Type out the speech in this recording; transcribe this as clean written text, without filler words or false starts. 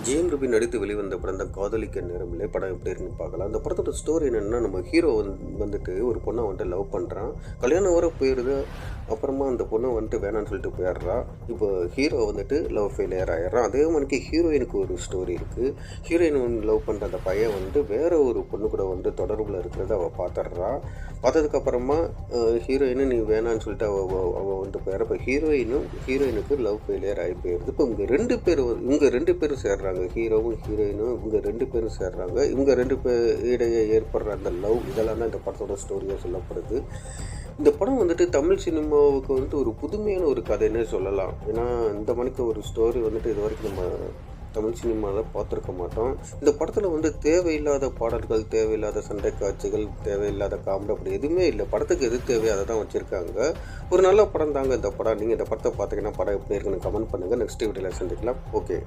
ஜெயம் ரவி நடித்து வெளிவந்த படம் தான் காதலிக்க நேரமில்லை. படம் எப்படி இருக்குன்னு பார்க்கலாம். அந்த படத்தோட ஸ்டோரி என்னன்னா, நம்ம ஹீரோ வந்துட்டு ஒரு பொண்ண வந்துட்டு லவ் பண்றான். கல்யாணம் வர போயிருது. அப்புறமா அந்த பொண்ணு வந்துட்டு வேணான்னு சொல்லிட்டு போயிடுறா. இப்போ ஹீரோ வந்துட்டு லவ் ஃபெயிலியர் ஆயிடுறான். அதே மாரிக்கு ஹீரோயினுக்கு ஒரு ஸ்டோரி இருக்கு. ஹீரோயின் வந்து லவ் பண்ற அந்த பையன் வந்து வேற ஒரு பொண்ணு கூட வந்து தொடர்புல இருக்கிறத அவ பார்த்துடுறா. பார்த்ததுக்கப்புறமா ஹீரோயினு நீ வேணான்னு சொல்லிட்டு அவ வந்துட்டு போயிடுறா. இப்போ ஹீரோயினுக்கு லவ் ஃபெயிலியர் ஆகி போயிடுது. இப்போ இவங்க 2 பேரும் சேர்றாங்க. ஹீரோவும் ஹீரோயினும் இவங்க 2 பேரும் சேர்றாங்க. இவங்க 2 பேர் இடையே ஏற்படுற அந்த லவ் இதெல்லாம் தான் இந்த படத்தோட ஸ்டோரியா சொல்லப்படுது. இந்த படம் வந்துட்டு தமிழ் சினிமாவுக்கு வந்துட்டு ஒரு புதுமையான ஒரு கதைன்னே சொல்லலாம். ஏன்னா இந்த மணிக்கு ஒரு ஸ்டோரி வந்துட்டு இது வரைக்கும் நம்ம தமிழ் சினிமாவில் பார்த்துருக்க மாட்டோம். இந்த படத்தில் வந்து தேவையில்லாத பாடல்கள், தேவையில்லாத சண்டை காட்சிகள், தேவையில்லாத காமெடி அப்படி எதுவுமே இல்லை. படத்துக்கு எது தேவையோ அதை தான் வச்சுருக்காங்க. ஒரு நல்ல படம் தாங்க இந்த படம். நீங்கள் இந்த படத்தை பார்த்தீங்கன்னா படம் எப்படி இருக்குன்னு கமெண்ட் பண்ணுங்கள். நெக்ஸ்ட் வீடியோவில் சந்திக்கலாம். ஓகே.